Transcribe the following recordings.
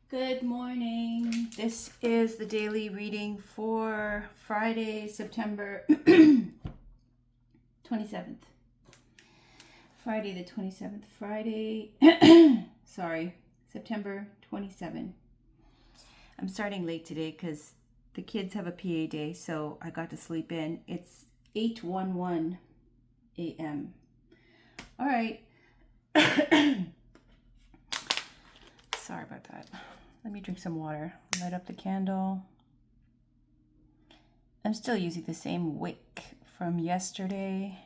Good morning. This is the daily reading for Friday, September 27th. Friday the 27th. September 27. I'm starting late today because the kids have a PA day, so I got to sleep in. It's 8:11 a.m. All right. Sorry about that. Let me drink some water. Light up the candle. I'm still using the same wick from yesterday.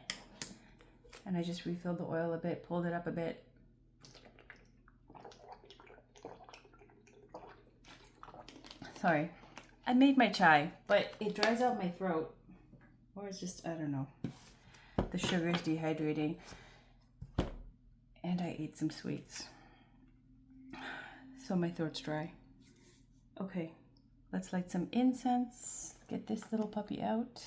And I just refilled the oil a bit, pulled it up a bit. Sorry. I made my chai, but it dries out my throat. Or it's just, I don't know. The sugar is dehydrating. And I ate some sweets. So my throat's dry. Okay, let's light some incense. Get this little puppy out.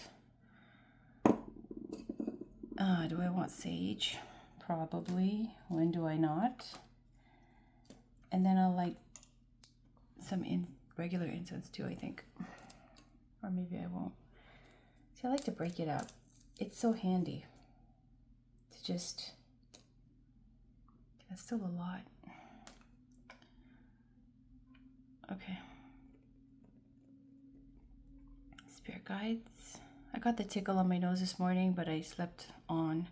Do I want sage? Probably. When do I not? And then I'll light some regular incense too, I think. Or maybe I won't. See, I like to break it up. It's so handy to just, that's still a lot. Okay. Spirit guides. I got the tickle on my nose this morning, but I slept on.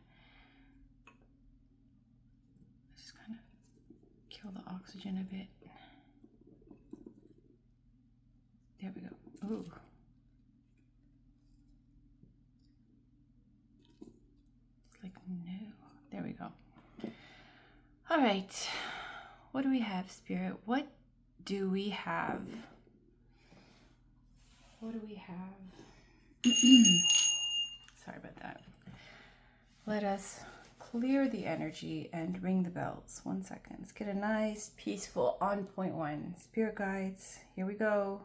Just kind of kill the oxygen a bit. There we go. Ooh. It's like new. There we go. All right. What do we have, Spirit? What do we have? What do we have? Sorry about that. Let us clear the energy and ring the bells. 1 second. Let's get a nice, peaceful, on point one. Spirit guides, here we go.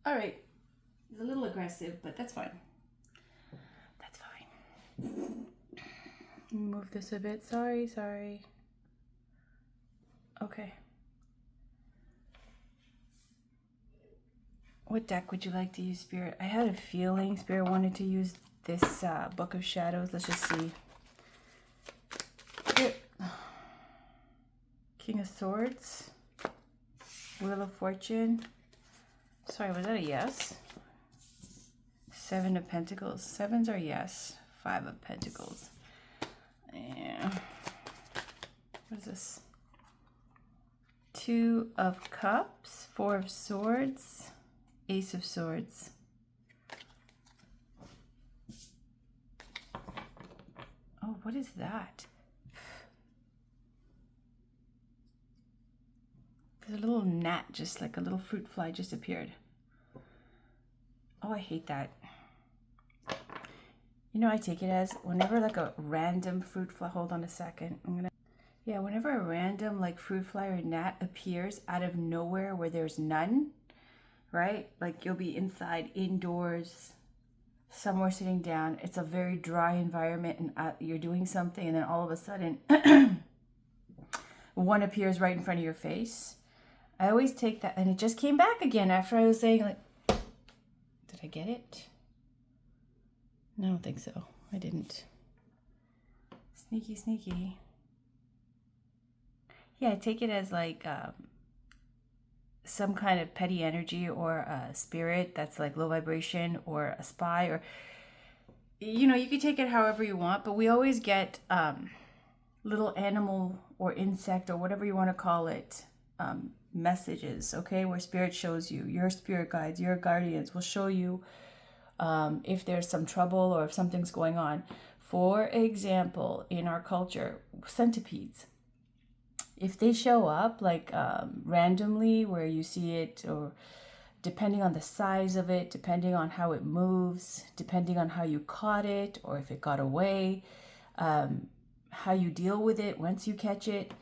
All right. It's a little aggressive, but that's fine. That's fine. Move this a bit. Sorry. Okay. What deck would you like to use, Spirit? I had a feeling Spirit wanted to use this Book of Shadows. Let's just see. King of Swords. Wheel of Fortune. Sorry, was that a yes? 7 of Pentacles. Sevens are yes. 5 of Pentacles. Yeah. What is this? 2 of Cups. 4 of Swords. Ace of Swords. Oh, what is that? There's a little gnat, just like a little fruit fly just appeared. Oh, I hate that. You know, I take it as whenever like a random fruit fly, hold on a second. Whenever a random like fruit fly or gnat appears out of nowhere where there's none, right? Like you'll be inside, indoors, somewhere sitting down. It's a very dry environment and you're doing something and then all of a sudden one appears right in front of your face. I always take that, and it just came back again after I was saying like, did I get it? I don't think so. I didn't. Sneaky. Yeah, I take it as like some kind of petty energy or a spirit that's like low vibration or a spy or, you know, you can take it however you want, but we always get little animal or insect or whatever you want to call it messages, okay, where spirit shows you, your spirit guides, your guardians will show you if there's some trouble or if something's going on. For example, in our culture, centipedes, if they show up like randomly where you see it, or depending on the size of it, depending on how it moves, depending on how you caught it or if it got away, how you deal with it once you catch it,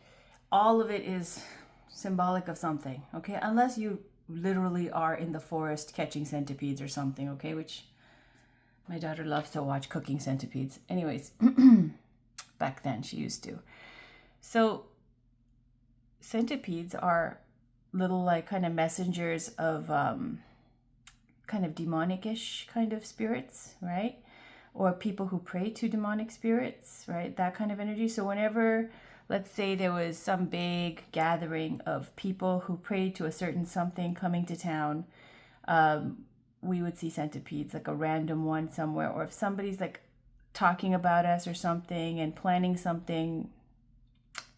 all of it is symbolic of something, okay? Unless you literally are in the forest catching centipedes or something, okay? Which my daughter loves to watch cooking centipedes. Anyways, back then she used to. So centipedes are little like kind of messengers of kind of demonic-ish kind of spirits, right? Or people who pray to demonic spirits, right? That kind of energy. So whenever, let's say there was some big gathering of people who prayed to a certain something coming to town, we would see centipedes, like a random one somewhere. Or if somebody's like talking about us or something and planning something,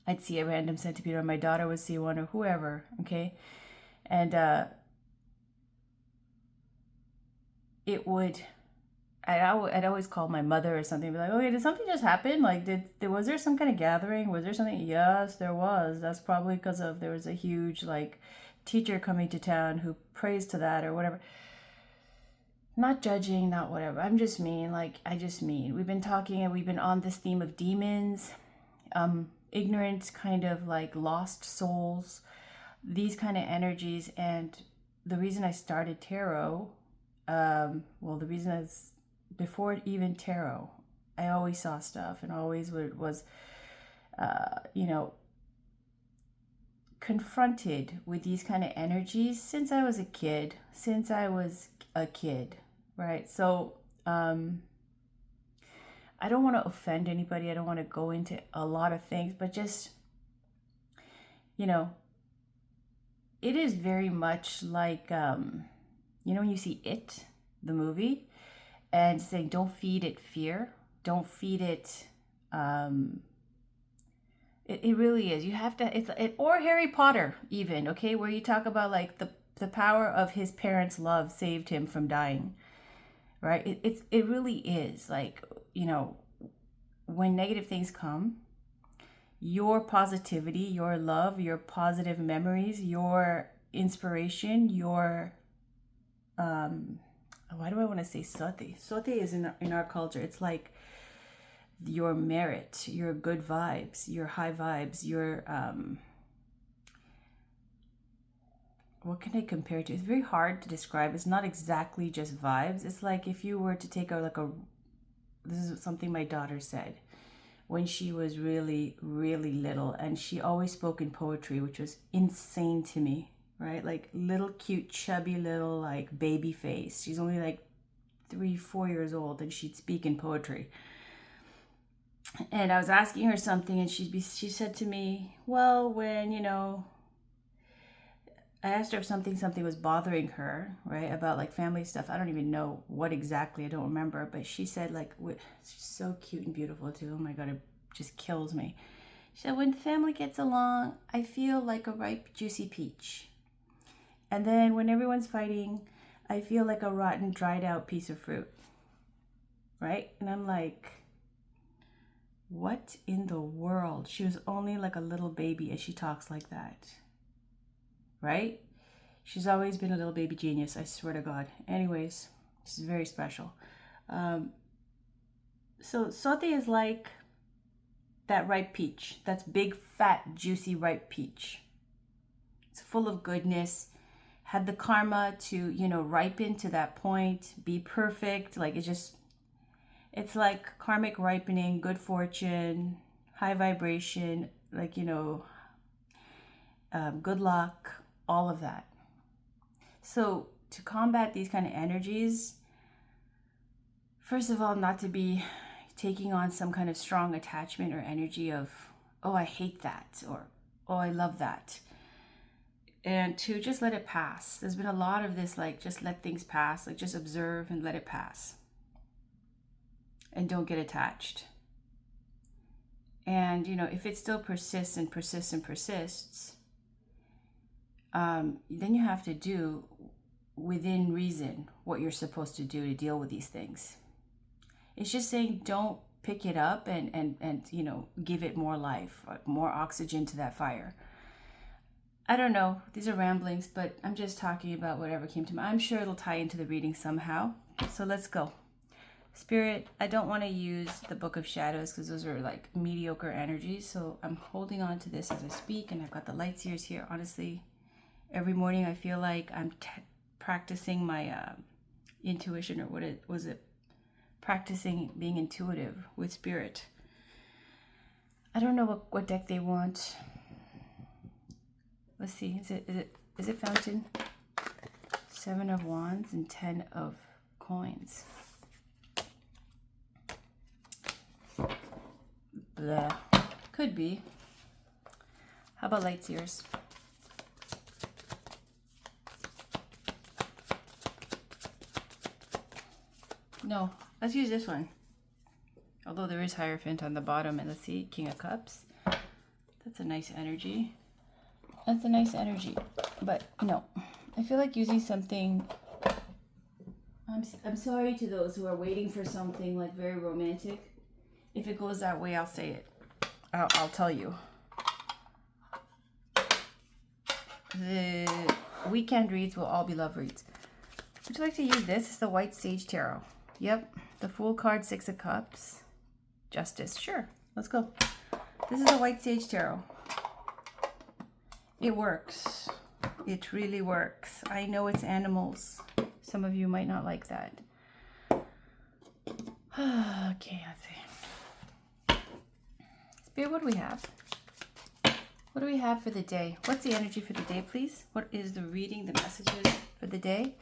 I'd see a random centipede, or my daughter would see one, or whoever, okay? And it would, I'd always call my mother or something, be like, okay, did something just happen? Like, was there some kind of gathering? Was there something? Yes, there was. That's probably because of, there was a huge, like, teacher coming to town who prays to that or whatever. Not judging, not whatever. I'm just mean, like, I just mean. We've been talking and we've been on this theme of demons, ignorant, kind of like lost souls, these kind of energies. And the reason I started tarot, well, the reason is before even tarot, I always saw stuff and always was, you know, confronted with these kind of energies since I was a kid, right? So, I don't want to offend anybody. I don't want to go into a lot of things, but just, you know, it is very much like, you know, when you see It, the movie, and saying, don't feed it fear, don't feed it, it really is. You have to, or Harry Potter even, okay, where you talk about like the power of his parents' love saved him from dying, right? It really is like, you know, when negative things come, your positivity, your love, your positive memories, your inspiration, your why do I want to say sati? Sati is in our culture. It's like your merit, your good vibes, your high vibes, your what can I compare it to? It's very hard to describe. It's not exactly just vibes. It's like if you were to take this is something my daughter said when she was really, really little, and she always spoke in poetry, which was insane to me, right? Like little cute, chubby little like baby face. She's only like 3-4 years old, and she'd speak in poetry. And I was asking her something, and she said to me, well, when, you know, I asked her if something was bothering her, right, about like family stuff. I don't even know what exactly, I don't remember, but she said like, she's so cute and beautiful too. Oh my God, it just kills me. She said, when family gets along, I feel like a ripe, juicy peach. And then when everyone's fighting, I feel like a rotten, dried out piece of fruit, right? And I'm like, what in the world? She was only like a little baby and she talks like that, right? She's always been a little baby genius, I swear to God. Anyways, this is very special. So saute is like that ripe peach. That's big, fat, juicy, ripe peach. It's full of goodness. Had the karma to, you know, ripen to that point, be perfect. Like it's like karmic ripening, good fortune, high vibration, like, you know, good luck, all of that. So to combat these kind of energies, first of all, not to be taking on some kind of strong attachment or energy of, oh, I hate that, or, oh, I love that. And to just let it pass. There's been a lot of this, like, just let things pass, like just observe and let it pass. And don't get attached. And, you know, if it still persists and persists and persists, then you have to do within reason what you're supposed to do to deal with these things. It's just saying don't pick it up and you know, give it more life, more oxygen to that fire. I don't know. These are ramblings, but I'm just talking about whatever came to mind. I'm sure it'll tie into the reading somehow. So let's go. Spirit, I don't want to use the Book of Shadows because those are like mediocre energies. So I'm holding on to this as I speak, and I've got the light seers here. Honestly, every morning I feel like I'm practicing my intuition, or what it was it practicing being intuitive with Spirit. I don't know what deck they want. Let's see. Is it Fountain? 7 of Wands and 10 of Coins. Blah. Could be. How about Light Seers? No, let's use this one. Although there is Hierophant on the bottom, and let's see, King of Cups. That's a nice energy. That's a nice energy, but no. I feel like using something. I'm sorry to those who are waiting for something like very romantic. If it goes that way, I'll say it. I'll tell you. The weekend reads will all be love reads. Would you like to use this? It's the White Sage Tarot. Yep, the Fool card, 6 of Cups. Justice, sure, let's go. This is the White Sage Tarot. It works. It really works. I know it's animals. Some of you might not like that. Okay, let's see. Spirit, what do we have? What do we have for the day? What's the energy for the day, please? What is the reading, the messages for the day?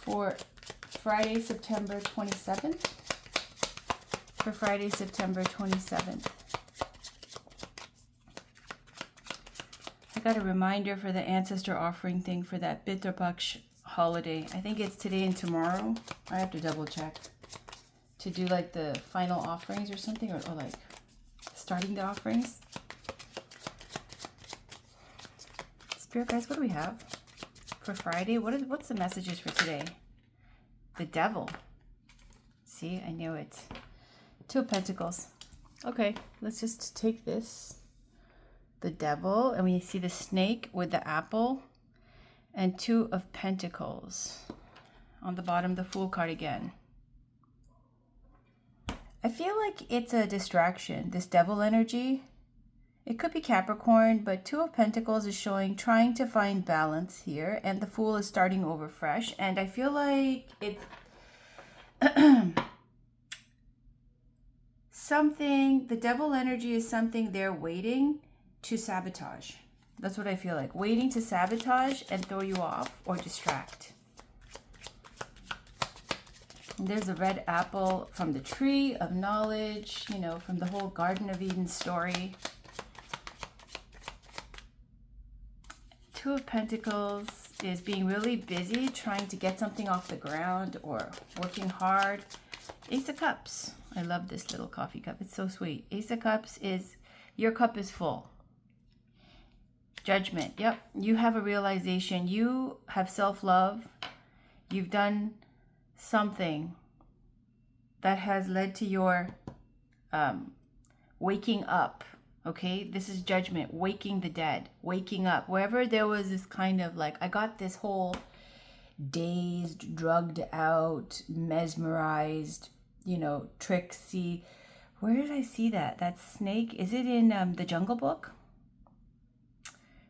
For Friday, September 27th. For Friday, September 27th. I got a reminder for the ancestor offering thing for that Pitru Paksha holiday. I think it's today and tomorrow. I have to double check. To do like the final offerings or something, or like starting the offerings. Spirit guys, what do we have for Friday? What's the messages for today? The Devil. See, I knew it. 2 of Pentacles. Okay, let's just take this. The Devil, and we see the snake with the apple, and 2 of Pentacles. On the bottom, the Fool card again. I feel like it's a distraction, this Devil energy. It could be Capricorn, but 2 of Pentacles is showing trying to find balance here, and the Fool is starting over fresh. And I feel like it's something, the Devil energy is something they're waiting to sabotage. That's what I feel like. Waiting to sabotage and throw you off or distract. And there's a red apple from the tree of knowledge, you know, from the whole Garden of Eden story. 2 of Pentacles is being really busy trying to get something off the ground or working hard. Ace of Cups. I love this little coffee cup. It's so sweet. Ace of Cups is your cup is full. Judgment. Yep. You have a realization. You have self-love. You've done something that has led to your waking up. Okay, this is Judgment, waking the dead, waking up. Wherever there was this kind of like, I got this whole dazed, drugged out, mesmerized, you know, tricksy. Where did I see that? That snake, is it in the Jungle Book?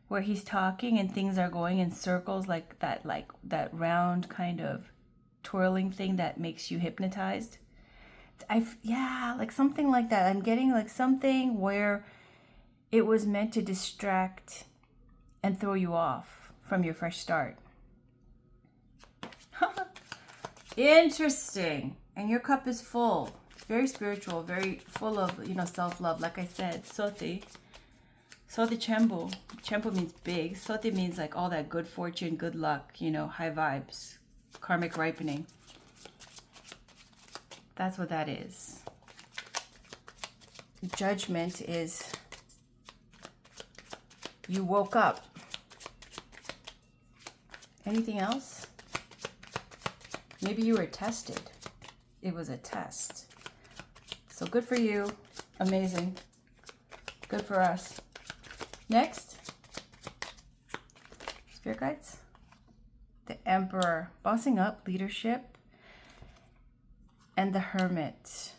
Where he's talking and things are going in circles like that round kind of twirling thing that makes you hypnotized. Yeah, like something like that. I'm getting like something where it was meant to distract and throw you off from your fresh start. Interesting. And your cup is full. Very spiritual, very full of, you know, self-love. Like I said, Soti. Soti Chembo. Chembo means big. Soti means like all that good fortune, good luck, you know, high vibes, karmic ripening. That's what that is. Judgment is you woke up. Anything else? Maybe you were tested. It was a test. So good for you. Amazing. Good for us. Next. Spirit guides. The Emperor. Bossing up, leadership. and the Hermit.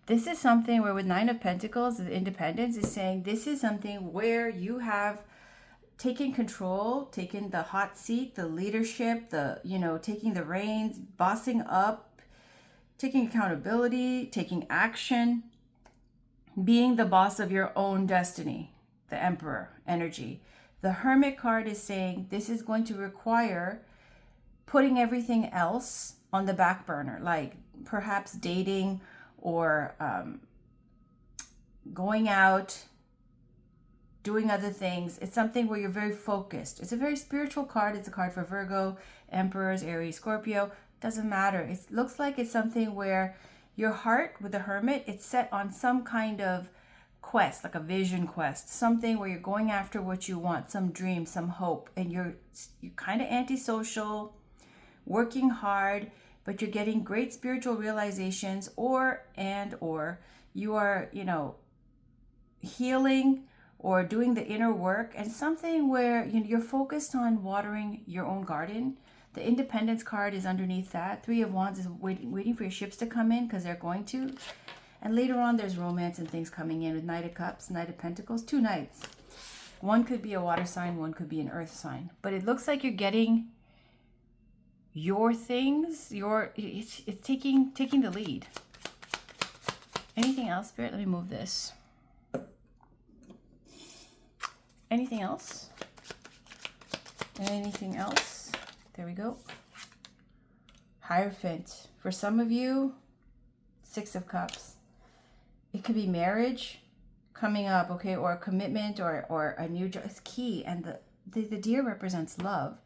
This is something where with Nine of Pentacles, the Independence is saying this is something where you have taken control, taken the hot seat, the leadership, taking the reins, bossing up, taking accountability, taking action, being the boss of your own destiny, the Emperor energy. The Hermit card is saying this is going to require putting everything else on the back burner, like perhaps dating or going out, doing other things. It's something where you're very focused. It's a very spiritual card. It's a card for Virgo, Emperors, Aries, Scorpio. Doesn't matter. It looks like it's something where your heart with the Hermit, it's set on some kind of quest, like a vision quest, something where you're going after what you want, some dream, some hope, and you're kind of antisocial, working hard, but you're getting great spiritual realizations, or you are, healing or doing the inner work, and something where you're focused on watering your own garden. The Independence card is underneath that. Three of Wands is waiting for your ships to come in because they're going to. And later on, there's romance and things coming in with Knight of Cups, Knight of Pentacles, two knights. One could be a water sign, one could be an earth sign. But it looks like you're getting your things, it's taking the lead. Anything else, Spirit? Let me move this. Anything else? Anything else? There we go. Hierophant. For some of you, Six of Cups. It could be marriage coming up, okay, or a commitment or a new job. It's key, and the deer represents love.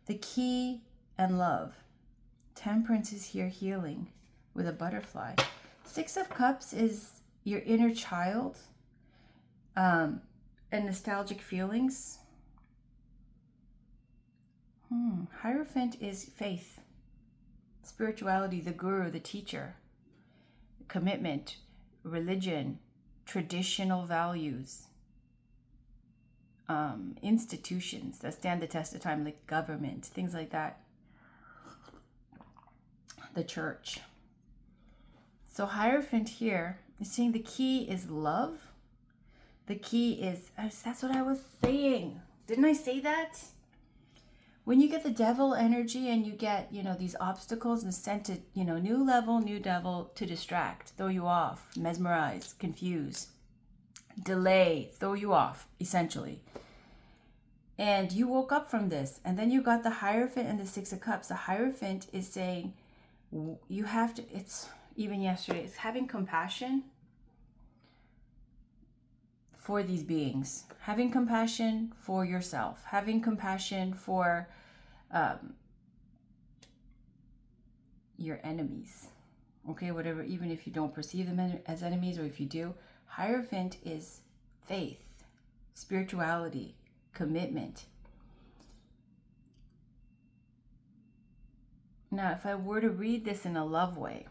The key and love. Temperance is here, healing with a butterfly. Six of Cups is your inner child, and nostalgic feelings. Hierophant is faith, spirituality, the guru, the teacher, commitment, religion, traditional values, institutions that stand the test of time, like government, things like that. The church. So Hierophant here is saying the key is love. The key is, that's what I was saying. Didn't I say that? When you get the devil energy and you get, these obstacles and sent to, new level, new devil, to distract, throw you off, mesmerize, confuse, delay, throw you off, essentially. And you woke up from this. And then you got the Hierophant and the Six of Cups. The Hierophant is saying you have to, it's even yesterday, it's having compassion for these beings, having compassion for yourself, having compassion for your enemies, okay, whatever, even if you don't perceive them as enemies, or if you do. Hierophant is faith, spirituality, commitment. Now, if I were to read this in a love way,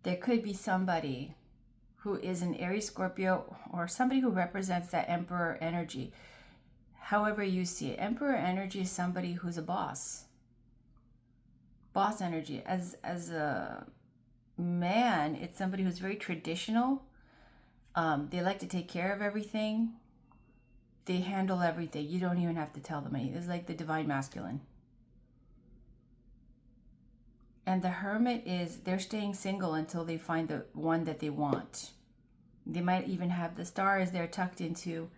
there could be somebody who is an Aries, Scorpio, or somebody who represents that Emperor energy. However you see it, Emperor energy is somebody who's a boss. Boss energy. As a man, it's somebody who's very traditional. They like to take care of everything. They handle everything. You don't even have to tell them anything. It's like the divine masculine. And the Hermit is, they're staying single until they find the one that they want. They might even have the stars there tucked into,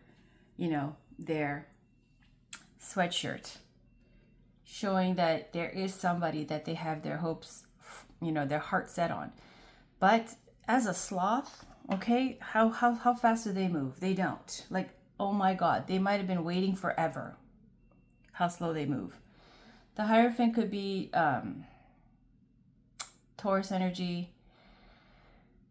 their sweatshirt, showing that there is somebody that they have their hopes, their heart set on. But as a sloth, okay, how fast do they move? They don't. Like, oh my God, they might have been waiting forever. How slow they move. The Hierophant could be Taurus energy.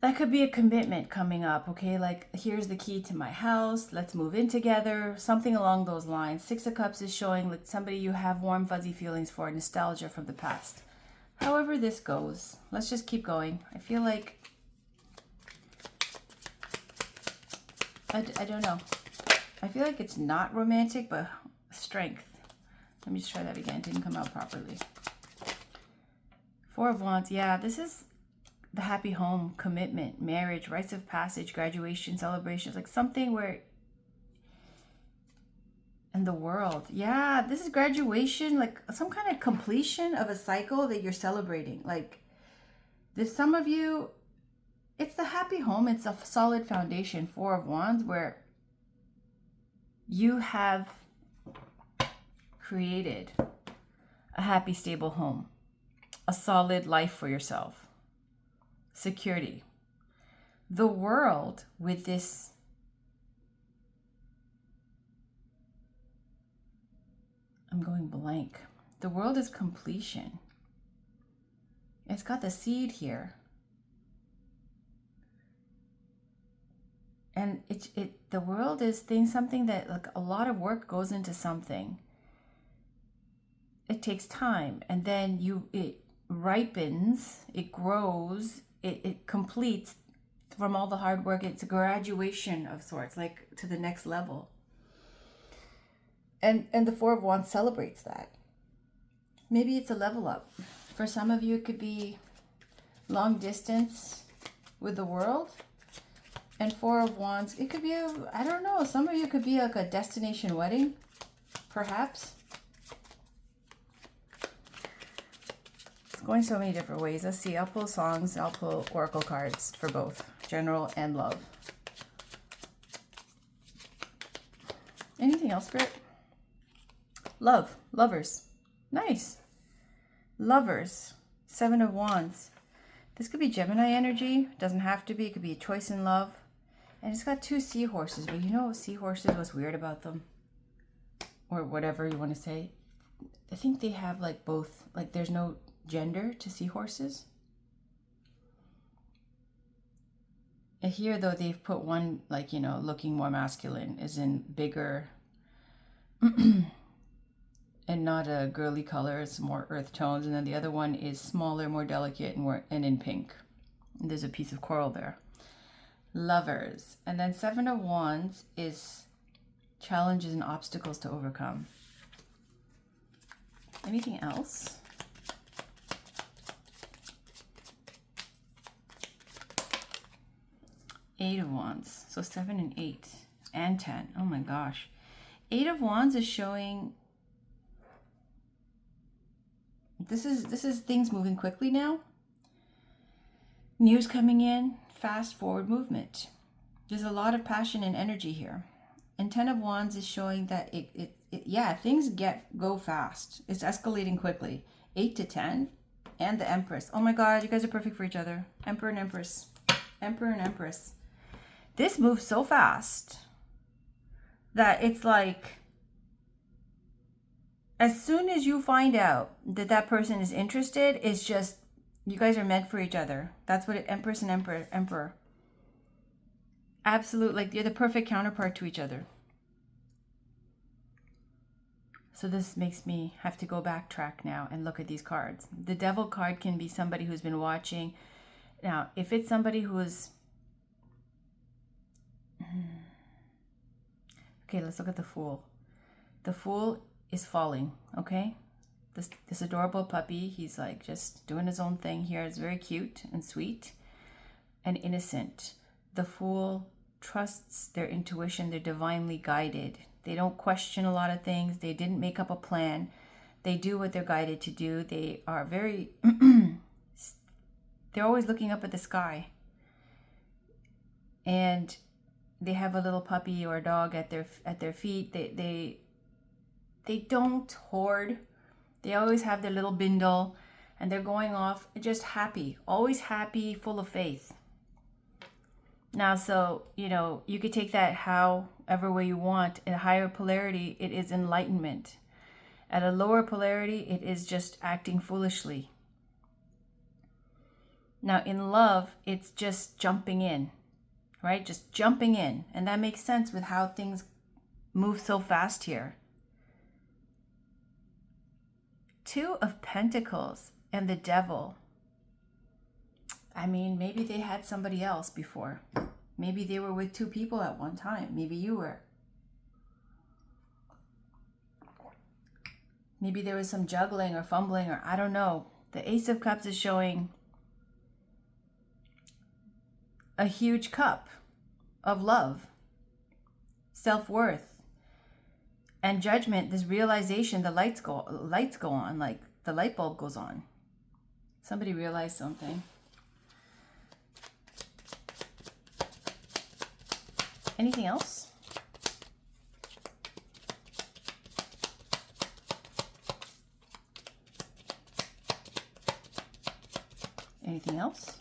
That could be a commitment coming up, okay? Like, here's the key to my house. Let's move in together. Something along those lines. Six of Cups is showing like somebody you have warm, fuzzy feelings for, nostalgia from the past. However this goes, let's just keep going. I feel like, I don't know. I feel like it's not romantic, but strength. Let me just try that again. It didn't come out properly. Four of Wands. Yeah, this is the happy home, commitment, marriage, rites of passage, graduation, celebrations, like something where in the world. Yeah, this is graduation, like some kind of completion of a cycle that you're celebrating. Like there's some of you, it's the happy home. It's a solid foundation, Four of Wands, where you have created a happy, stable home, a solid life for yourself, security. The world with this I'm going blank. The world is completion. It's got the seed here. And the world is something that like a lot of work goes into something. It takes time, and then it ripens, it grows, it completes from all the hard work. It's a graduation of sorts, like to the next level. And the Four of Wands celebrates that. Maybe it's a level up. For some of you, it could be long distance with the world. And Four of Wands, it could be, I don't know, some of you could be like a destination wedding, perhaps. It's going so many different ways. Let's see, I'll pull songs, I'll pull oracle cards for both, general and love. Anything else, Spirit? Love, lovers, nice. Lovers, Seven of Wands. This could be Gemini energy, doesn't have to be, it could be a choice in love. And it's got two seahorses, but you know seahorses, what's weird about them? Or whatever you want to say. I think they have like both, like there's no gender to seahorses. And here though, they've put one like, you know, looking more masculine, is in bigger and not a girly color, it's more earth tones. And then the other one is smaller, more delicate, and in pink. And there's a piece of coral there. Lovers. And then Seven of Wands is challenges and obstacles to overcome. Anything else? Eight of Wands. So 7 and 8 and 10. Oh my gosh. Eight of Wands is showing this is things moving quickly now. News coming in, fast forward movement. There's a lot of passion and energy here. And 10 of Wands is showing that yeah, things go fast. It's escalating quickly. 8 to 10 and the Empress. Oh my God, you guys are perfect for each other. Emperor and Empress. Emperor and Empress. This moves so fast that it's like as soon as you find out that that person is interested, it's just you guys are meant for each other. That's what Empress and Emperor. Absolute, like you're the perfect counterpart to each other. So this makes me have to go backtrack now and look at these cards. The Devil card can be somebody who's been watching. Now, if it's somebody who is... Okay, let's look at the Fool. The Fool is falling, okay? This adorable puppy, he's like just doing his own thing here. It's very cute and sweet and innocent. The Fool trusts their intuition. They're divinely guided. They don't question a lot of things. They didn't make up a plan. They do what they're guided to do. They are very, they're always looking up at the sky. And they have a little puppy or a dog at their feet. They don't hoard. They always have their little bindle and they're going off just happy, always happy, full of faith. Now, so, you know, you could take that however way you want. In a higher polarity, it is enlightenment. At a lower polarity, it is just acting foolishly. Now, in love, it's just jumping in, right? Just jumping in. And that makes sense with how things move so fast here. Two of Pentacles and the Devil. I mean, maybe they had somebody else before. Maybe they were with two people at one time. Maybe you were. Maybe there was some juggling or fumbling, or I don't know. The Ace of Cups is showing a huge cup of love, self-worth, and judgment. This realization, the lights go on, like the light bulb goes on. Somebody realized something. Anything else? Anything else?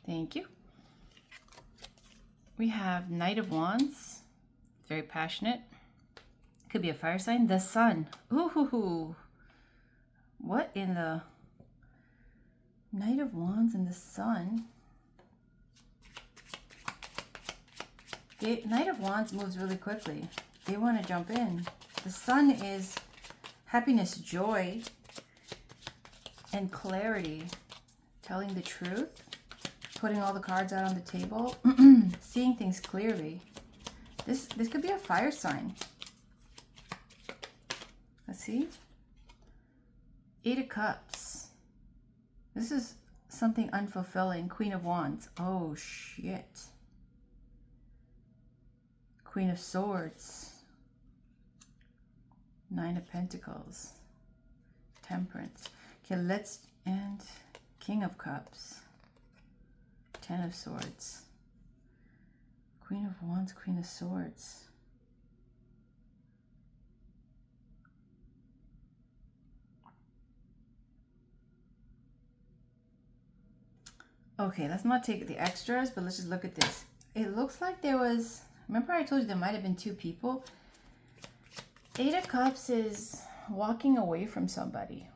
Thank you. We have Knight of Wands. Very passionate. Could be a fire sign. The Sun. Ooh. What in the... Knight of Wands and the Sun? Knight of Wands moves really quickly. They want to jump in. The Sun is happiness, joy, and clarity. Telling the truth. Putting all the cards out on the table. Seeing things clearly. This could be a fire sign. Let's see. 8 of Cups. This is something unfulfilling. Queen of Wands. Oh, shit. Queen of Swords. 9 of Pentacles. Temperance. Okay, and King of Cups. 10 of Swords. Queen of Wands, Queen of Swords. Okay, let's not take the extras, but let's just look at this. It looks like there was, remember I told you there might have been 2 people? 8 of Cups is walking away from somebody.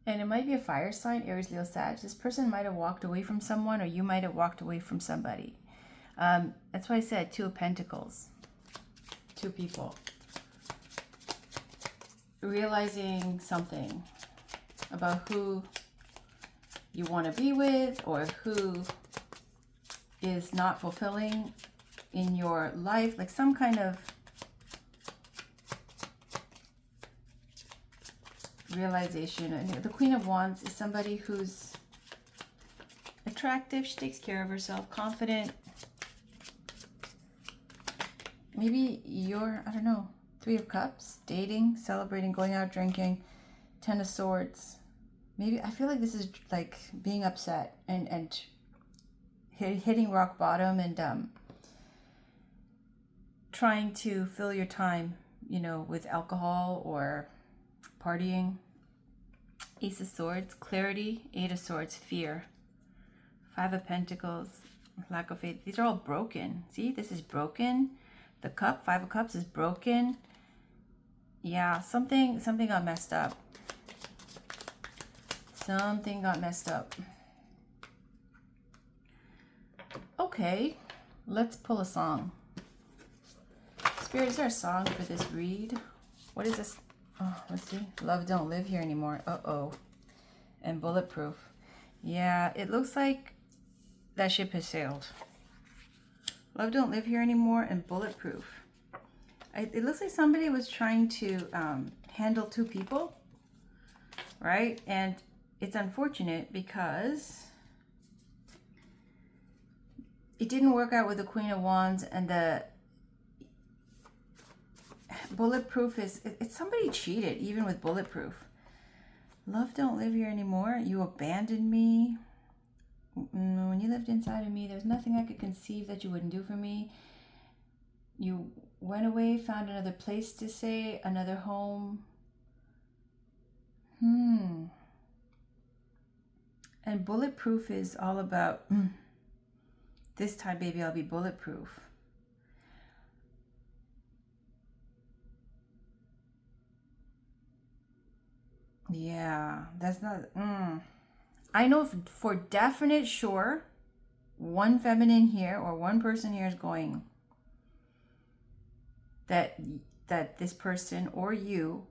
And it might be a fire sign, Aries, Leo, Sag. This person might have walked away from someone, or you might have walked away from somebody. That's why I said 2 of Pentacles. 2 people. Realizing something about who you want to be with, or who is not fulfilling in your life. Like some kind of realization. And the Queen of Wands is somebody who's attractive. She takes care of herself, confident. Maybe you're, I don't know, 3 of Cups, dating, celebrating, going out drinking. 10 of Swords. Maybe I feel like this is like being upset and hitting rock bottom and trying to fill your time, you know, with alcohol or partying. Ace of Swords, clarity. 8 of Swords, fear. 5 of Pentacles, lack of faith. These are all broken. See, this is broken. The cup, 5 of Cups is broken. Yeah, something got messed up. Something got messed up. Okay, let's pull a song. Spirit, is there a song for this read? What is this? Oh, let's see. Love Don't Live Here Anymore. Uh-oh. And Bulletproof. Yeah, it looks like that ship has sailed. Love Don't Live Here Anymore and Bulletproof. It looks like somebody was trying to handle 2 people, right? And it's unfortunate because it didn't work out with the Queen of Wands, and the Bulletproof is, it's somebody cheated even with Bulletproof. Love Don't Live Here Anymore. You abandoned me. When you lived inside of me, there's nothing I could conceive that you wouldn't do for me. You went away, found another place to stay, another home. And Bulletproof is all about, this time, baby, I'll be bulletproof. Yeah, that's not, I know for definite sure, one feminine here or one person here is going that this person or you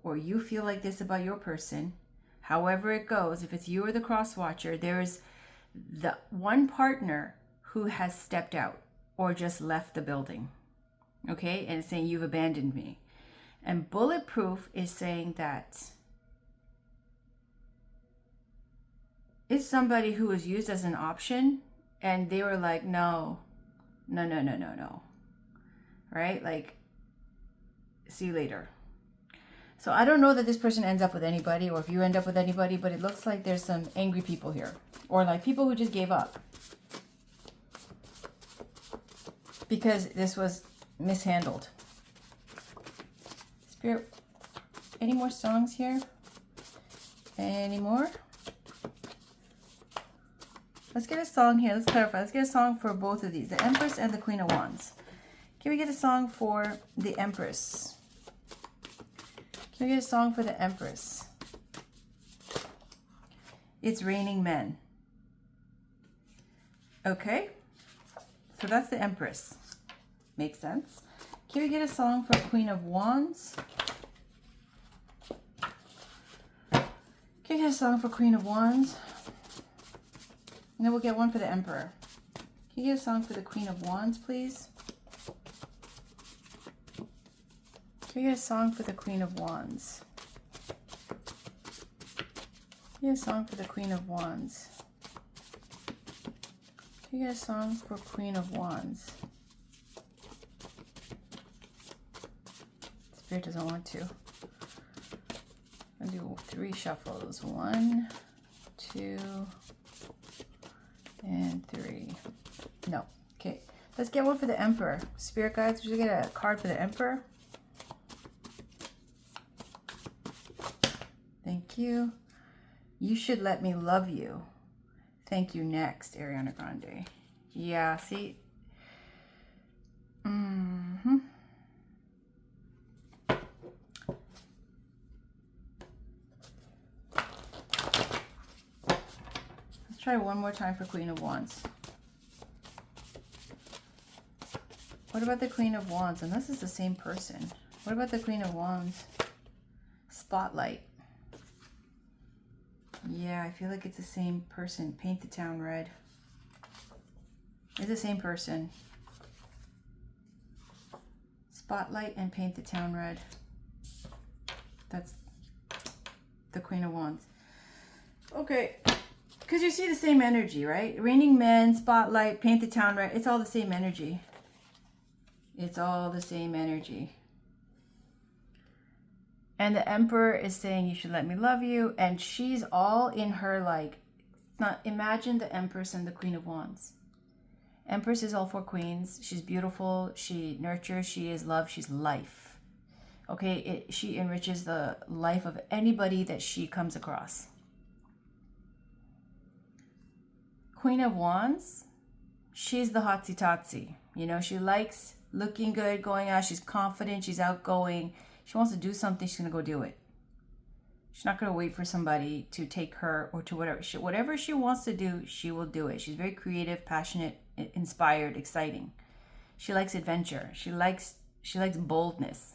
feel like this about your person. However it goes, if it's you or the cross watcher, there's the one partner who has stepped out or just left the building. Okay? And it's saying you've abandoned me. And Bulletproof is saying that It's somebody who was used as an option and they were like, no, no, no, no, no, no. Right? Like, see you later. So I don't know that this person ends up with anybody or if you end up with anybody, but it looks like there's some angry people here. Or like people who just gave up. Because this was mishandled. Spirit, any more songs here? Any more? Let's get a song here. Let's clarify. Let's get a song for both of these. The Empress and the Queen of Wands. Can we get a song for the Empress? Can we get a song for the Empress? It's raining men. Okay. So that's the Empress. Makes sense. Can we get a song for Queen of Wands? Can we get a song for Queen of Wands? And then we'll get one for the Emperor. Can you get a song for the Queen of Wands, please? Can we get a song for the Queen of Wands? Can we get a song for the Queen of Wands? Can we get a song for Queen of Wands? Spirit doesn't want to. I'll do 3 shuffles. 1, 2, and 3. No. Okay. Let's get one for the Emperor. Spirit guides, we should get a card for the Emperor. Thank you. You should let me love you. Thank you. Next, Ariana Grande. Yeah, see? Let's try one more time for Queen of Wands. What about the Queen of Wands? Unless it's the same person. What about the Queen of Wands? Spotlight. Yeah, I feel like it's the same person. Paint the town red. It's the same person. Spotlight and paint the town red. That's the Queen of Wands. Okay. Because you see the same energy, right? Raining men, spotlight, paint the town red. It's all the same energy. It's all the same energy. And the Emperor is saying, you should let me love you. And she's all in her, like, not, imagine the Empress and the Queen of Wands. Empress is all 4 queens. She's beautiful. She nurtures. She is love. She's life. Okay, she enriches the life of anybody that she comes across. Queen of Wands, she's the hotsy-totsy. You know, she likes looking good, going out. She's confident. She's outgoing. She wants to do something, she's going to go do it. She's not going to wait for somebody to take her or to whatever. Whatever she wants to do, she will do it. She's very creative, passionate, inspired, exciting. She likes adventure. She likes boldness.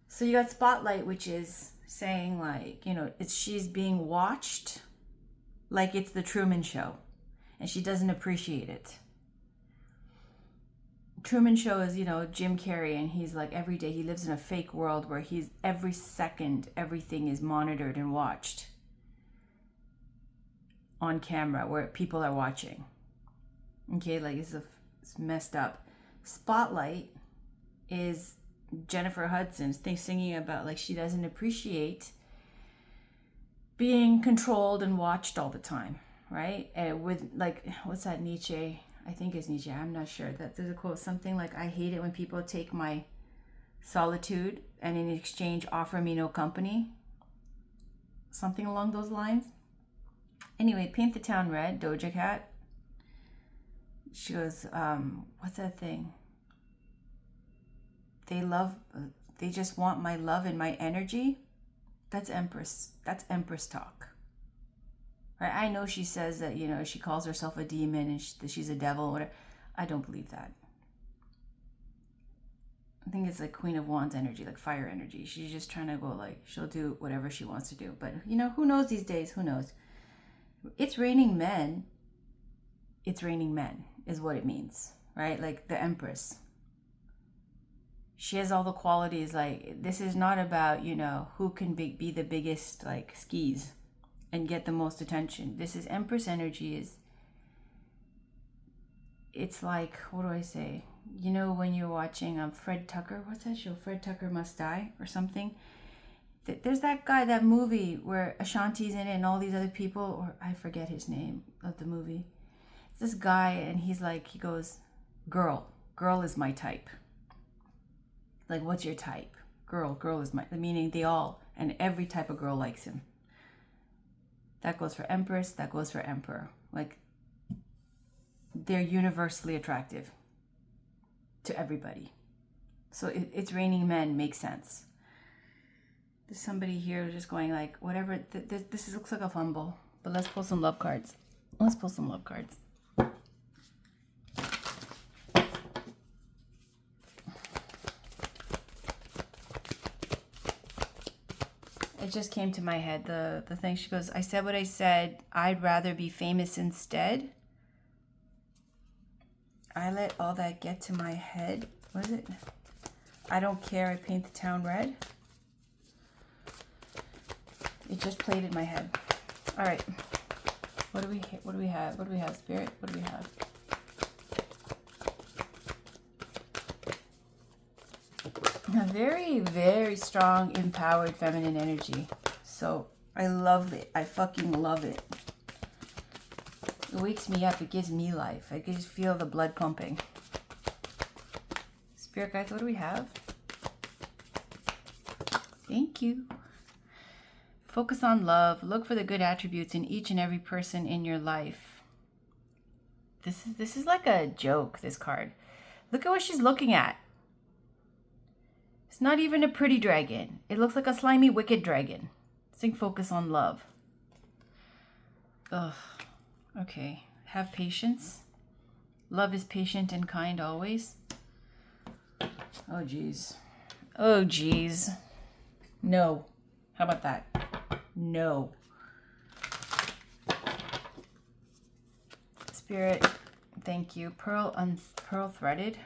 So you got Spotlight, which is saying, like, you know, she's being watched like it's the Truman Show. And she doesn't appreciate it. Truman Show is, you know, Jim Carrey, and he's like every day he lives in a fake world where he's every second everything is monitored and watched on camera where people are watching. Okay, like it's messed up. Spotlight is Jennifer Hudson singing about like she doesn't appreciate being controlled and watched all the time, right? With like, what's that, Nietzsche? I think it's Nietzsche. I'm not sure. That there's a quote, something like, I hate it when people take my solitude and in exchange offer me no company. Something along those lines. Anyway, paint the town red, Doja Cat. She goes, what's that thing? They just want my love and my energy. That's Empress talk. Right? I know she says that, you know, she calls herself a demon and that she's a devil or whatever. I don't believe that. I think it's like Queen of Wands energy, like fire energy. She's just trying to go, like, she'll do whatever she wants to do. But, you know, who knows these days? Who knows? It's raining men. It's raining men is what it means, right? Like the Empress. She has all the qualities. Like, this is not about, you know, who can be the biggest, like, skis. and get the most attention. This is Empress energy. It's like, what do I say? You know, when you're watching Fred Tucker, what's that show? Fred Tucker Must Die or something. There's that guy, that movie where Ashanti's in it and all these other people, or I forget his name of the movie. It's this guy and he goes, girl is my type. Like, what's your type? Girl is my, meaning they all, and every type of girl likes him. That goes for Empress, that goes for Emperor. Like, they're universally attractive to everybody. So it's raining men makes sense. There's somebody here just going like, whatever, this looks like a fumble, but let's pull some love cards. Let's pull some love cards. It just came to my head, the thing. She goes, I said what I said. I'd rather be famous instead. I let all that get to my head. What is it? I don't care. I paint the town red. It just played in my head. All right. What do we have? What do we have, Spirit? What do we have? A very, very strong, empowered feminine energy. So I love it. I fucking love it. It wakes me up. It gives me life. I can just feel the blood pumping. Spirit guides, what do we have? Thank you. Focus on love. Look for the good attributes in each and every person in your life. This is like a joke, this card. Look at what she's looking at. It's not even a pretty dragon. It looks like a slimy, wicked dragon. Saying focus on love. Ugh. Okay. Have patience. Love is patient and kind always. Oh, geez. Oh, geez. No. How about that? No. Spirit, thank you. Pearl threaded.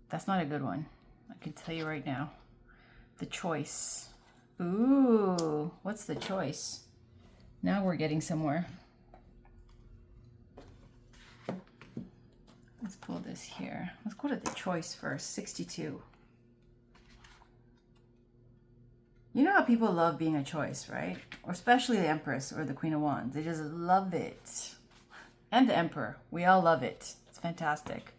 That's not a good one. I can tell you right now. The choice. Ooh, what's the choice? Now we're getting somewhere. Let's pull this here. Let's go to the choice first. 62. You know how people love being a choice, right? Or especially the Empress or the Queen of Wands. They just love it. And the Emperor. We all love it. It's fantastic.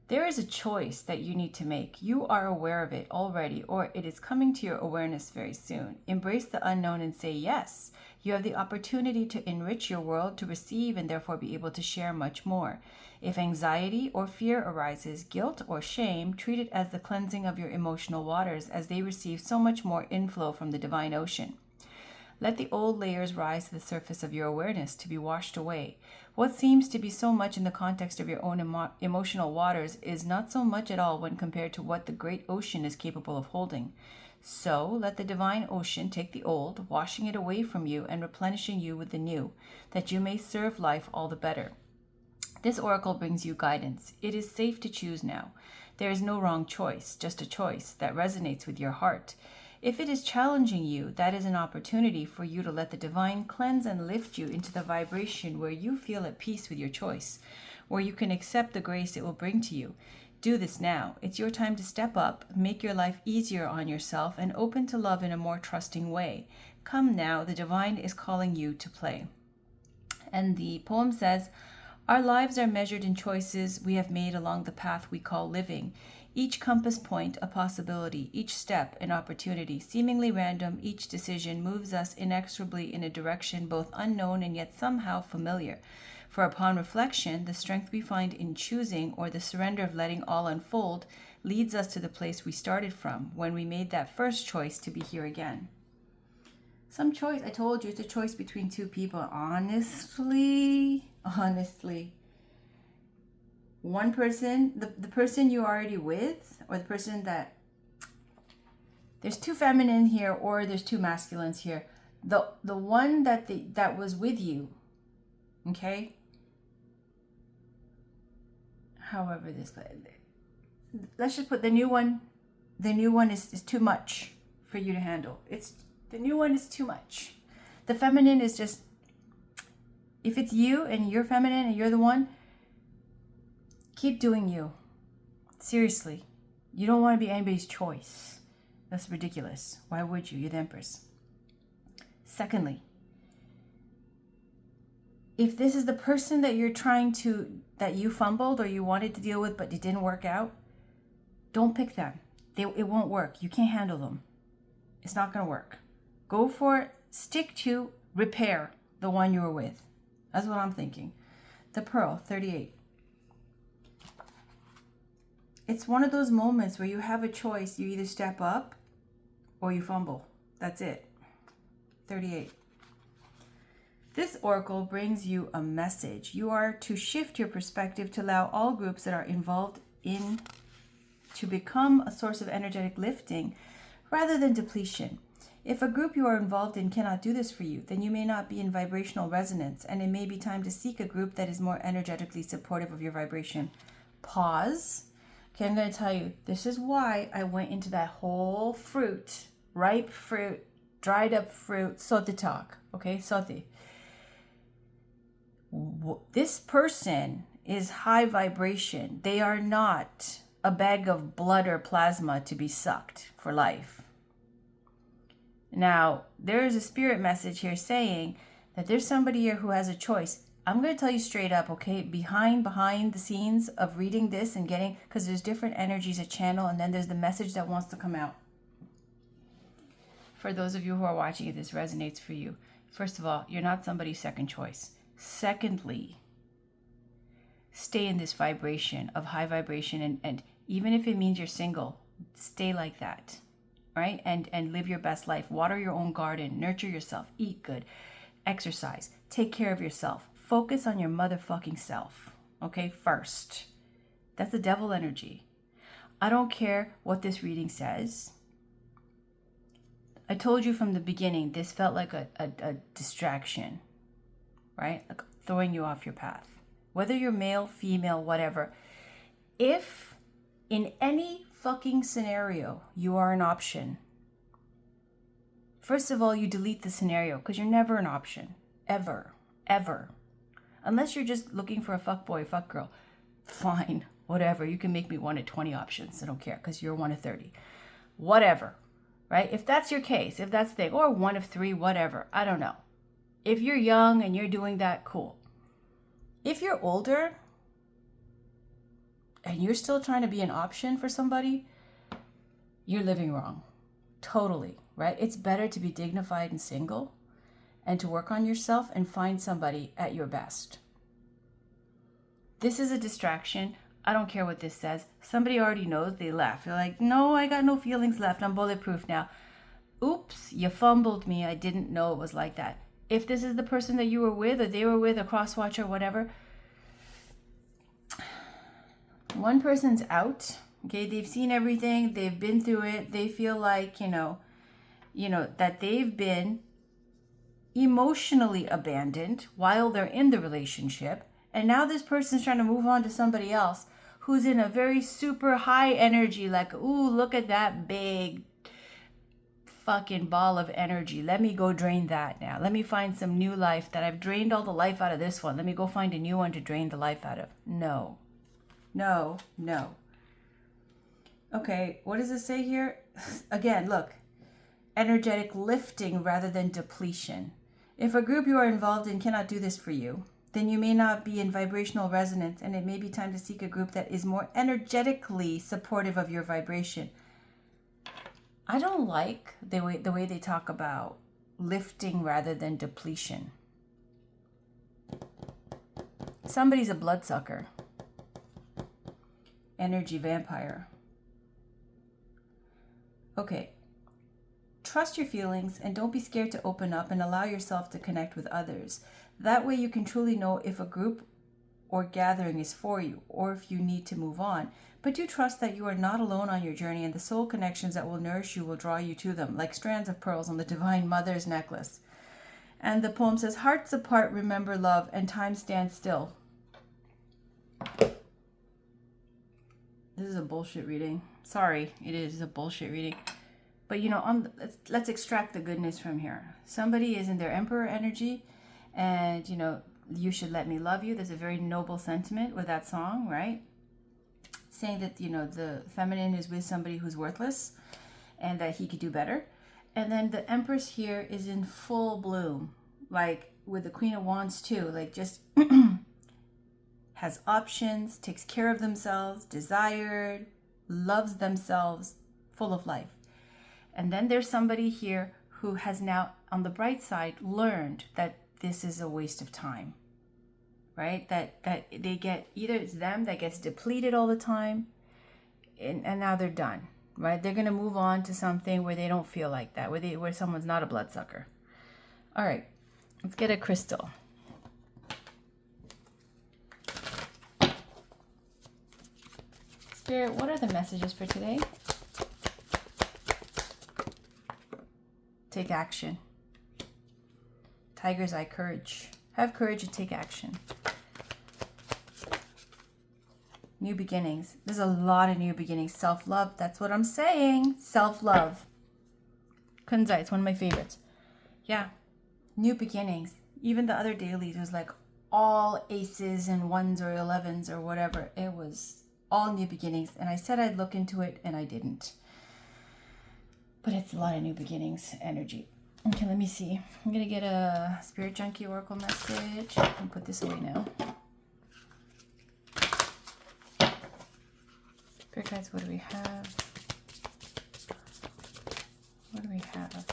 There is a choice that you need to make. You are aware of it already, or it is coming to your awareness very soon. Embrace the unknown and say yes. You have the opportunity to enrich your world, to receive, and therefore be able to share much more. If anxiety or fear arises, guilt or shame, treat it as the cleansing of your emotional waters, as they receive so much more inflow from the divine ocean. Let the old layers rise to the surface of your awareness to be washed away. What seems to be so much in the context of your own emotional waters is not so much at all when compared to what the great ocean is capable of holding. So let the divine ocean take the old, washing it away from you and replenishing you with the new, that you may serve life all the better. This oracle brings you guidance. It is safe to choose now. There is no wrong choice, just a choice that resonates with your heart. If it is challenging you, that is an opportunity for you to let the divine cleanse and lift you into the vibration where you feel at peace with your choice, where you can accept the grace it will bring to you. Do this now. It's your time to step up, make your life easier on yourself, and open to love in a more trusting way. Come now, the divine is calling you to play. And the poem says, our lives are measured in choices we have made along the path we call living. Each compass point a possibility, each step an opportunity. Seemingly random, each decision moves us inexorably in a direction both unknown and yet somehow familiar. For upon reflection, the strength we find in choosing, or the surrender of letting all unfold, leads us to the place we started from, when we made that first choice to be here again. Some choice, I told you, it's a choice between two people. Honestly. One person, the person you're already with, or the person that, there's two feminine here, or there's two masculines here. The one that was with you, okay? However this, let's just put the new one. The new one is too much for you to handle. It's The new one is too much. The feminine is just, if it's you and you're feminine and you're the one, keep doing you. Seriously. You don't want to be anybody's choice. That's ridiculous. Why would you? You're the Empress. Secondly, if this is the person that that you fumbled or you wanted to deal with but it didn't work out, don't pick them. It won't work. You can't handle them. It's not going to work. Go for it. Stick to repair the one you were with. That's what I'm thinking. The Pearl, 38. It's one of those moments where you have a choice. You either step up or you fumble. That's it. 38. This oracle brings you a message. You are to shift your perspective to allow all groups that are involved in to become a source of energetic lifting rather than depletion. If a group you are involved in cannot do this for you, then you may not be in vibrational resonance, and it may be time to seek a group that is more energetically supportive of your vibration. Pause. Okay, I'm going to tell you, this is why I went into that whole fruit, ripe fruit, dried up fruit, sote talk. Okay, sote. This person is high vibration. They are not a bag of blood or plasma to be sucked for life. Now, there is a spirit message here saying that there's somebody here who has a choice. I'm going to tell you straight up, okay, behind the scenes of reading this and getting, because there's different energies a channel, and then there's the message that wants to come out. For those of you who are watching, if this resonates for you, first of all, you're not somebody's second choice. Secondly, stay in this vibration of high vibration, and even if it means you're single, stay like that, right? And live your best life. Water your own garden, nurture yourself, eat good, exercise, take care of yourself. Focus on your motherfucking self, okay, first. That's the devil energy. I don't care what this reading says. I told you from the beginning, this felt like a distraction, right? Like throwing you off your path. Whether you're male, female, whatever. If in any fucking scenario you are an option, first of all, you delete the scenario because you're never an option. Ever. Ever. Unless you're just looking for a fuck boy, fuck girl. Fine. Whatever. You can make me one of 20 options. I don't care because you're one of 30. Whatever. Right? If that's your case, if that's the thing, or one of 3, whatever. I don't know. If you're young and you're doing that, cool. If you're older and you're still trying to be an option for somebody, you're living wrong. Totally, right? It's better to be dignified and single and to work on yourself and find somebody at your best. This is a distraction. I don't care what this says. Somebody already knows. They laugh. They're like, no, I got no feelings left. I'm bulletproof now. Oops, you fumbled me. I didn't know it was like that. If this is the person that you were with or they were with, a cross-watcher, whatever, one person's out. Okay, they've seen everything. They've been through it. They feel like, that they've been emotionally abandoned while they're in the relationship. And now this person's trying to move on to somebody else who's in a very super high energy, like, ooh, look at that big fucking ball of energy. Let me go drain that now. Let me find some new life that I've drained all the life out of this one. Let me go find a new one to drain the life out of. No. No, no. Okay, what does it say here? Again, look. Energetic lifting rather than depletion. If a group you are involved in cannot do this for you, then you may not be in vibrational resonance, and it may be time to seek a group that is more energetically supportive of your vibration. I don't like the way they talk about lifting rather than depletion. Somebody's a bloodsucker. Energy vampire. Okay. Trust your feelings and don't be scared to open up and allow yourself to connect with others. That way you can truly know if a group or gathering is for you or if you need to move on. But do trust that you are not alone on your journey, and the soul connections that will nourish you will draw you to them, like strands of pearls on the Divine Mother's necklace. And the poem says, hearts apart, remember love, and time stands still. This is a bullshit reading. Sorry, it is a bullshit reading. But let's extract the goodness from here. Somebody is in their emperor energy, and you should let me love you. There's a very noble sentiment with that song, right? Saying that the feminine is with somebody who's worthless and that he could do better. And then the Empress here is in full bloom, like with the Queen of Wands too, like just has options, takes care of themselves, desired, loves themselves, full of life. And then there's somebody here who has now, on the bright side, learned that this is a waste of time, right? That they get, either it's them that gets depleted all the time, and now they're done, right? They're going to move on to something where they don't feel like that, where someone's not a bloodsucker. All right, let's get a crystal. Spirit, what are the messages for today? Take action. Tiger's Eye, courage. Have courage and take action. New beginnings. There's a lot of new beginnings. Self-love. That's what I'm saying. Self-love. Kunzai, it's one of my favorites. Yeah. New beginnings. Even the other dailies was like all aces and ones or 11s or whatever. It was all new beginnings. And I said I'd look into it and I didn't. But it's a lot of new beginnings energy. Okay, let me see. I'm going to get a Spirit Junkie Oracle message. And put this away now. Spirit guides, what do we have? What do we have?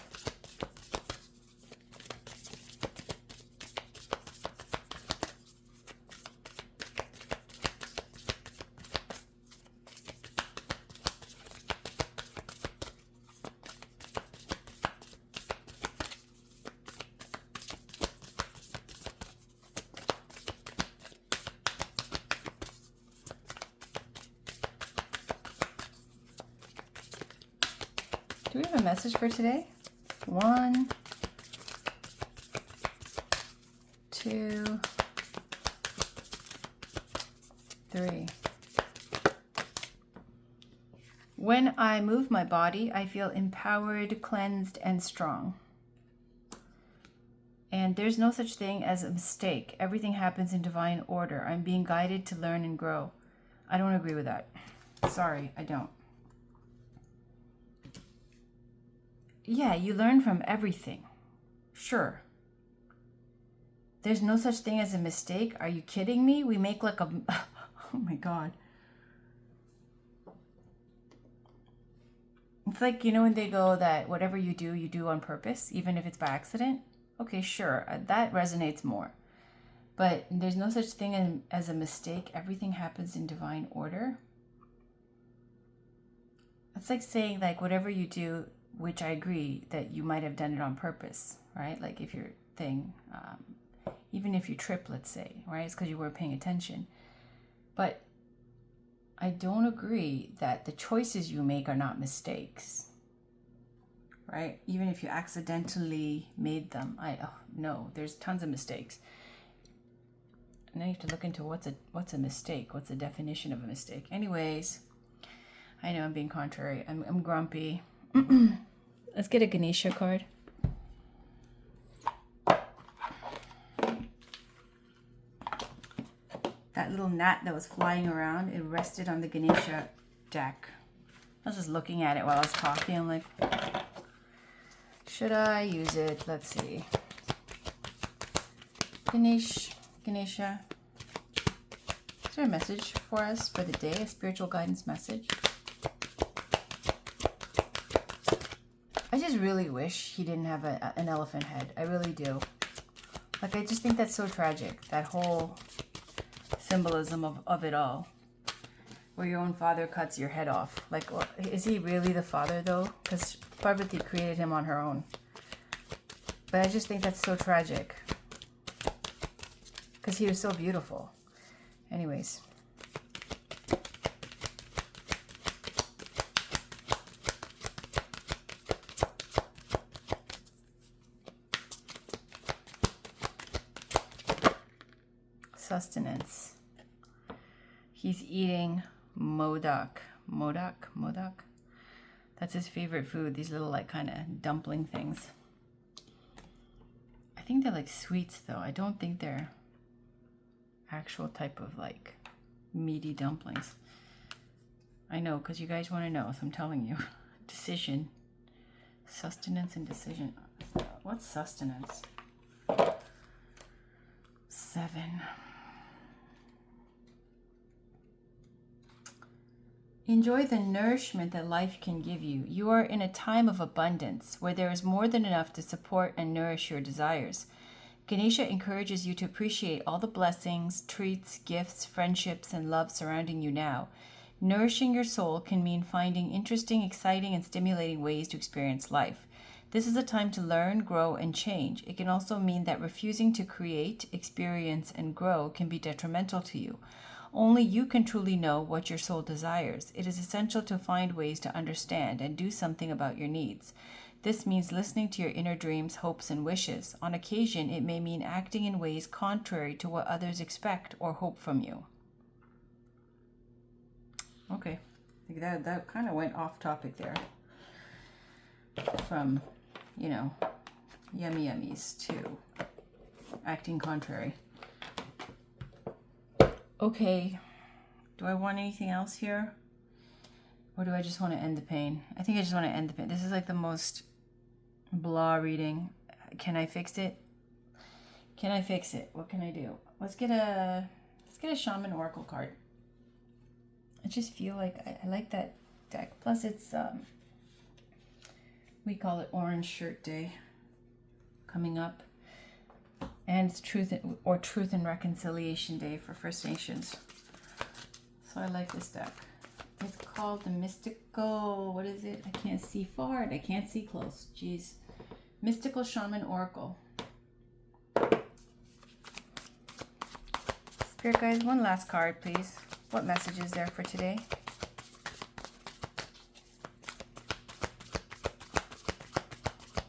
Do we have a message for today? 1, 2, 3. When I move my body, I feel empowered, cleansed, and strong. And there's no such thing as a mistake. Everything happens in divine order. I'm being guided to learn and grow. I don't agree with that. Sorry, I don't. Yeah, you learn from everything. Sure. There's no such thing as a mistake. Are you kidding me? We make like a... Oh my God. It's like, when they go that whatever you do on purpose, even if it's by accident. Okay, sure. That resonates more. But there's no such thing as a mistake. Everything happens in divine order. It's like saying like whatever you do, which I agree that you might have done it on purpose, right? Like if your thing, even if you trip, let's say, right? It's because you weren't paying attention. But I don't agree that the choices you make are not mistakes, right? Even if you accidentally made them. No, there's tons of mistakes. And then you have to look into what's a mistake? What's the definition of a mistake? Anyways, I know I'm being contrary. I'm grumpy. Let's get a Ganesha card. That little gnat that was flying around, it rested on the Ganesha deck. I was just looking at it while I was talking. I'm like, should I use it? Let's see. Ganesha. Is there a message for us for the day? A spiritual guidance message? I just really wish he didn't have an elephant head. I really do. Like, I just think that's so tragic. That whole symbolism of it all. Where your own father cuts your head off. Like, is he really the father, though? Because Parvati created him on her own. But I just think that's so tragic. Because he was so beautiful. Anyways. Sustenance. He's eating modak. That's his favorite food, these little like kind of dumpling things. I think they're like sweets though. I don't think they're actual type of like meaty dumplings. I know, because you guys want to know, so I'm telling you. Decision. Sustenance and decision. What's sustenance? 7. Enjoy the nourishment that life can give you. You are in a time of abundance where there is more than enough to support and nourish your desires. Ganesha encourages you to appreciate all the blessings, treats, gifts, friendships, and love surrounding you now. Nourishing your soul can mean finding interesting, exciting, and stimulating ways to experience life. This is a time to learn, grow, and change. It can also mean that refusing to create, experience, and grow can be detrimental to you. Only you can truly know what your soul desires. It is essential to find ways to understand and do something about your needs. This means listening to your inner dreams, hopes, and wishes. On occasion, it may mean acting in ways contrary to what others expect or hope from you. Okay, that kind of went off topic there. From, yummy yummies to acting contrary. Okay, do I want anything else here? Or do I just want to end the pain? I think I just want to end the pain. This is like the most blah reading. Can I fix it? Can I fix it? What can I do? Let's get a Shaman Oracle card. I just feel like I like that deck. Plus it's we call it Orange Shirt Day coming up. And it's Truth and Reconciliation Day for First Nations. So I like this deck. It's called the Mystical, what is it? I can't see far and I can't see close. Jeez. Mystical Shaman Oracle. Spirit guys, one last card, please. What message is there for today?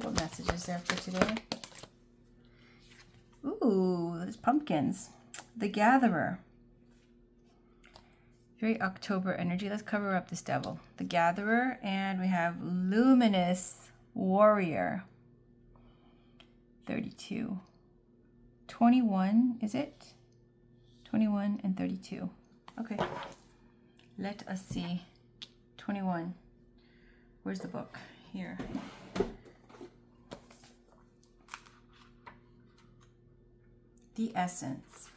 What message is there for today? Ooh, there's pumpkins. The Gatherer. Very October energy. Let's cover up this devil. The Gatherer, and we have Luminous Warrior. 32. 21, is it? 21 and 32. Okay. Let us see. 21. Where's the book? Here. The essence.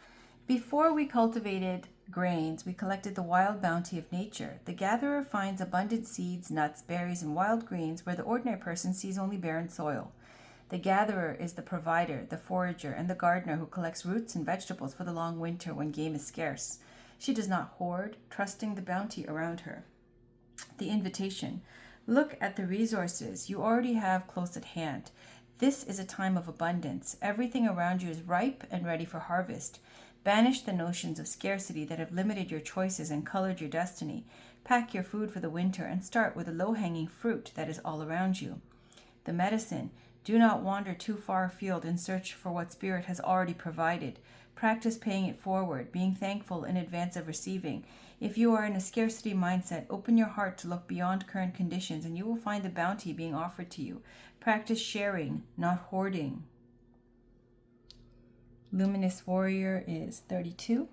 Before we cultivated grains, we collected the wild bounty of nature. The gatherer finds abundant seeds, nuts, berries, and wild greens where the ordinary person sees only barren soil. The gatherer is the provider, the forager, and the gardener who collects roots and vegetables for the long winter when game is scarce. She does not hoard, trusting the bounty around her. The invitation. Look at the resources you already have close at hand. This is a time of abundance. Everything around you is ripe and ready for harvest. Banish the notions of scarcity that have limited your choices and colored your destiny. Pack your food for the winter and start with the low-hanging fruit that is all around you. The medicine. Do not wander too far afield in search for what Spirit has already provided. Practice paying it forward, being thankful in advance of receiving. If you are in a scarcity mindset, open your heart to look beyond current conditions and you will find the bounty being offered to you. Practice sharing, not hoarding. Luminous Warrior is 32.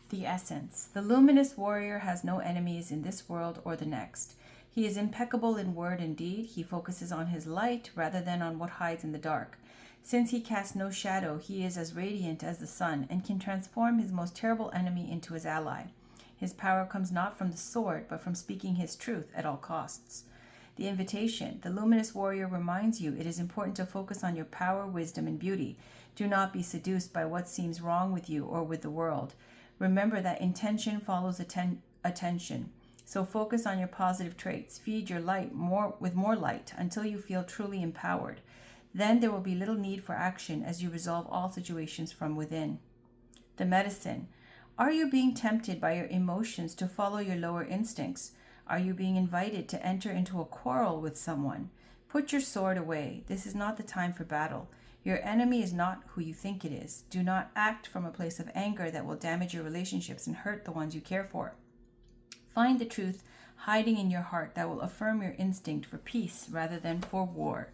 The essence. The Luminous Warrior has no enemies in this world or the next. He is impeccable in word and deed. He focuses on his light rather than on what hides in the dark. Since he casts no shadow, he is as radiant as the sun and can transform his most terrible enemy into his ally. His power comes not from the sword, but from speaking his truth at all costs. The invitation. The Luminous Warrior reminds you it is important to focus on your power, wisdom, and beauty. Do not be seduced by what seems wrong with you or with the world. Remember that intention follows attention. So focus on your positive traits. Feed your light with more light until you feel truly empowered. Then there will be little need for action as you resolve all situations from within. The medicine. Are you being tempted by your emotions to follow your lower instincts? Are you being invited to enter into a quarrel with someone? Put your sword away. This is not the time for battle. Your enemy is not who you think it is. Do not act from a place of anger that will damage your relationships and hurt the ones you care for. Find the truth hiding in your heart that will affirm your instinct for peace rather than for war.